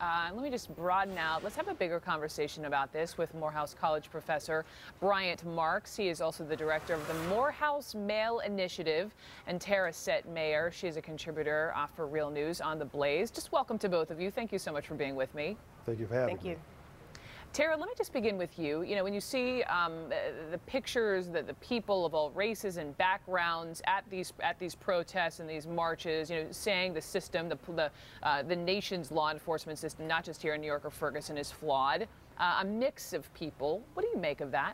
Let me just broaden out. Let's have a bigger conversation about this with Morehouse College professor Bryant Marks. He is also the director of the Morehouse Male Initiative, and Tara Set-Mayer. She is a contributor for Real News on The Blaze. Just welcome to both of you. Thank you so much for being with me. Thank you for having me. Thank you. Tara, let me just begin with you. You know, when you see the pictures, the people of all races and backgrounds at these protests and these marches, you know, saying the system, the nation's law enforcement system, not just here in New York or Ferguson, is flawed. A mix of people. What do you make of that?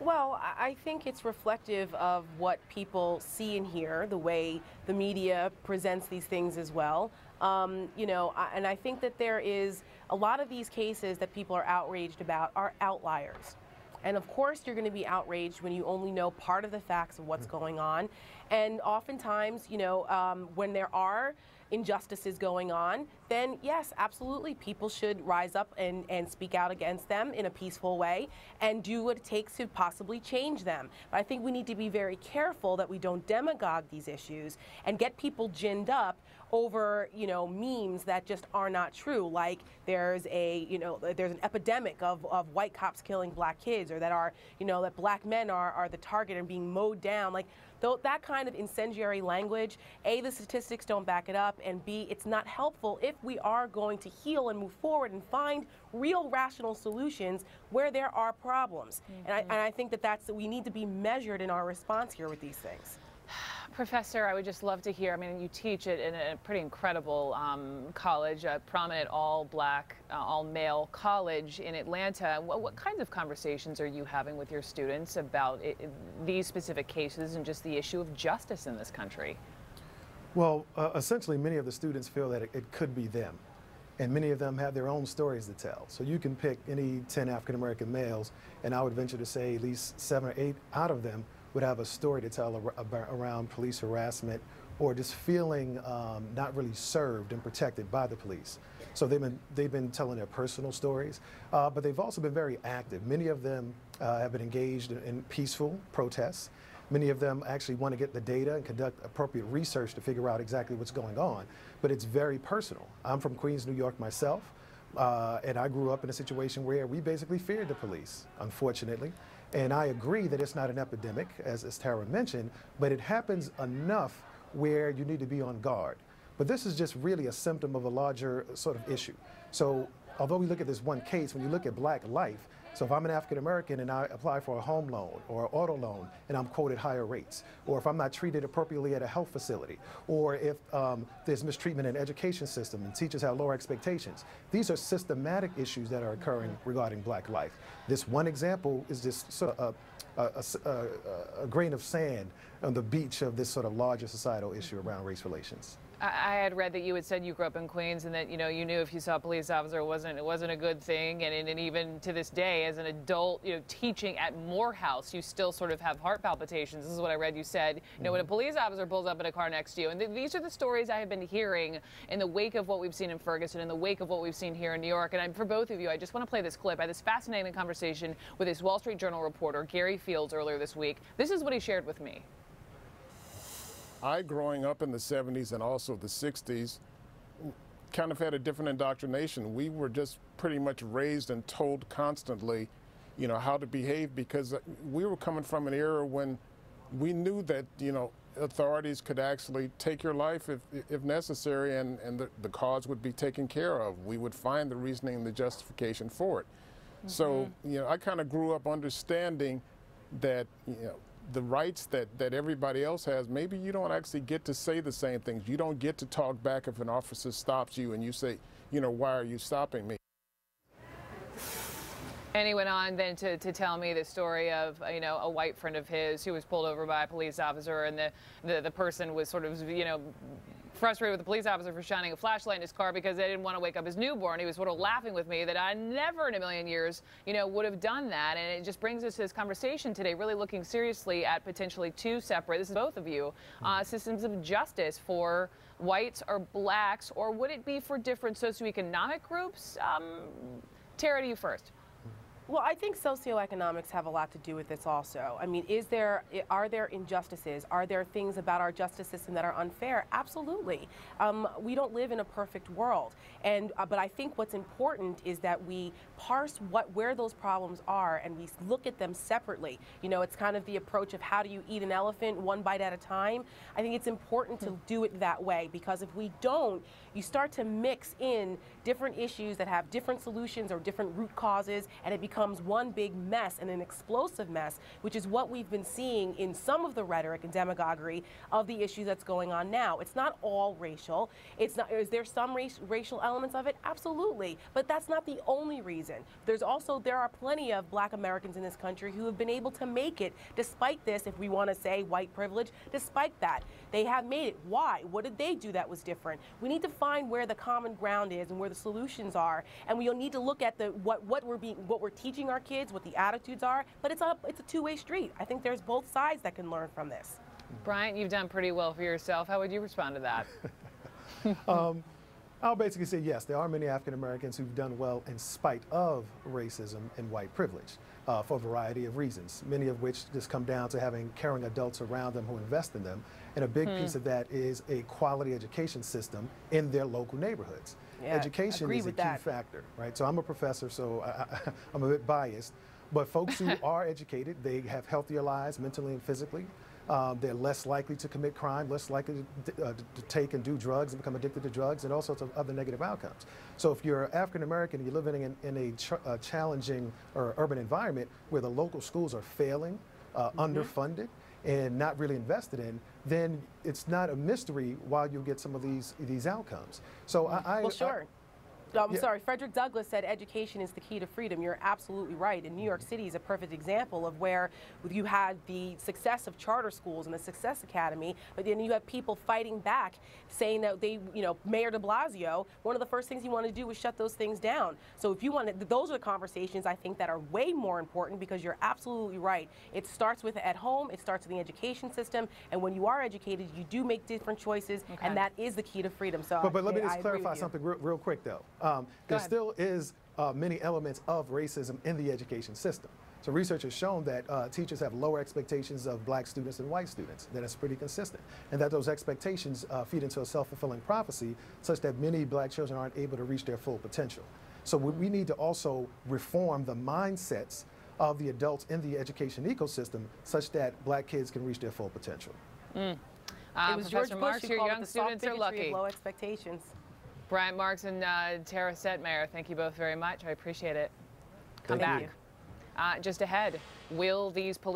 Well, I think it's reflective of what people see and hear, the way the media presents these things as well. You know, and I think that there is a lot of these cases that people are outraged about are outliers. And of course, you're going to be outraged when you only know part of the facts of what's going on. And oftentimes, you know, when there are injustices going on, then yes, absolutely, people should rise up and speak out against them in a peaceful way and do what it takes to possibly change them. But I think we need to be very careful that we don't demagogue these issues and get people ginned up over, you know, memes that just are not true. Like there's an epidemic of white cops killing black kids, or that are, you know, that black men are the target and being mowed down. Like that kind of incendiary language, A, the statistics don't back it up, and B, it's not helpful if we are going to heal and move forward and find real rational solutions where there are problems. And I think that we need to be measured in our response here with these things. Professor, I would just love to hear, I mean, you teach it in a pretty incredible college, a prominent all-black, all-male college in Atlanta. What kinds of conversations are you having with your students about these specific cases and just the issue of justice in this country? Well, essentially, many of the students feel that it could be them. And many of them have their own stories to tell. So you can pick any 10 African-American males, and I would venture to say at least 7 or 8 out of them would have a story to tell around police harassment or just feeling not really served and protected by the police. So they've been telling their personal stories, but they've also been very active. Many of them have been engaged in peaceful protests. Many of them actually want to get the data and conduct appropriate research to figure out exactly what's going on, but it's very personal. I'm from Queens, New York myself, and I grew up in a situation where we basically feared the police, unfortunately. And I agree that it's not an epidemic, as Tara mentioned, but it happens enough where you need to be on guard. But this is just really a symptom of a larger sort of issue. So although we look at this one case, when you look at black life, so if I'm an African American and I apply for a home loan or an auto loan and I'm quoted higher rates, or if I'm not treated appropriately at a health facility, or if there's mistreatment in the education system and teachers have lower expectations, these are systematic issues that are occurring regarding black life. This one example is just sort of a grain of sand on the beach of this sort of larger societal issue around race relations. I had read that you had said you grew up in Queens and that, you know, you knew if you saw a police officer it wasn't a good thing, and even to this day as an adult, you know, teaching at Morehouse, you still sort of have heart palpitations. This is what I read you said, you know, when a police officer pulls up in a car next to you. And these are the stories I have been hearing in the wake of what we've seen in Ferguson, in the wake of what we've seen here in New York. And for both of you, I just want to play this clip. I had this fascinating conversation with this Wall Street Journal reporter, Gary Fields, earlier this week. This is what he shared with me. I, growing up in the 70s and also the 60s, kind of had a different indoctrination. We were just pretty much raised and told constantly, you know, how to behave, because we were coming from an era when we knew that, you know, authorities could actually take your life if necessary, and the cause would be taken care of. We would find the reasoning and the justification for it. So, you know, I kind of grew up understanding that, you know, the rights that everybody else has, maybe you don't actually get to say the same things. You don't get to talk back if an officer stops you and you say, you know, why are you stopping me? And he went on then to tell me the story of, you know, a white friend of his who was pulled over by a police officer, and the person was sort of, you know, frustrated with the police officer for shining a flashlight in his car because they didn't want to wake up his newborn. He was sort of laughing with me that I never in a million years, you know, would have done that. And it just brings us to this conversation today, really looking seriously at potentially two separate, this is both of you, systems of justice for whites or blacks, or would it be for different socioeconomic groups? Tara, to you first. Well, I think socioeconomics have a lot to do with this also. I mean, are there injustices? Are there things about our justice system that are unfair? Absolutely. We don't live in a perfect world. But I think what's important is that we parse where those problems are and we look at them separately. You know, it's kind of the approach of how do you eat an elephant one bite at a time. I think it's important to do it that way, because if we don't, you start to mix in different issues that have different solutions or different root causes, and it becomes one big mess and an explosive mess, which is what we've been seeing in some of the rhetoric and demagoguery of the issue that's going on now. It's not all racial. It's not. Is there some racial elements of it? Absolutely. But that's not the only reason. There are plenty of Black Americans in this country who have been able to make it despite this, if we want to say white privilege, despite that. They have made it. Why? What did they do that was different? We need to find where the common ground is and where the solutions are, and we'll need to look at what we're teaching our kids, what the attitudes are, but it's a two-way street. I think there's both sides that can learn from this. Bryant, you've done pretty well for yourself. How would you respond to that? I'll basically say yes, there are many African Americans who've done well in spite of racism and white privilege for a variety of reasons, many of which just come down to having caring adults around them who invest in them. And a big piece of that is a quality education system in their local neighborhoods. Yeah, education is a key factor, right? So I'm a professor, so I'm a bit biased. But folks who are educated, they have healthier lives mentally and physically. They're less likely to commit crime, less likely to take and do drugs and become addicted to drugs, and all sorts of other negative outcomes. So if you're African American and you're living in a challenging or urban environment where the local schools are failing, underfunded, and not really invested in, then it's not a mystery why you'll get some of these outcomes. So I'm sorry, Frederick Douglass said education is the key to freedom. You're absolutely right. And New York City is a perfect example of where you had the success of charter schools and the Success Academy, but then you have people fighting back, saying that Mayor de Blasio, one of the first things he wanted to do was shut those things down. So if you want to, those are the conversations I think that are way more important, because you're absolutely right. It starts with at home, it starts in the education system, and when you are educated, you do make different choices, and that is the key to freedom. So but let me just clarify something real quick, though. There still is many elements of racism in the education system. So research has shown that teachers have lower expectations of Black students than white students. That is pretty consistent. And that those expectations feed into a self-fulfilling prophecy such that many Black children aren't able to reach their full potential. So we need to also reform the mindsets of the adults in the education ecosystem such that Black kids can reach their full potential. It was Professor Marks, your young the students are lucky. Low expectations. Bryant Marks and Tara Setmeyer, thank you both very much. I appreciate it. Come Thank back. Just ahead, will these police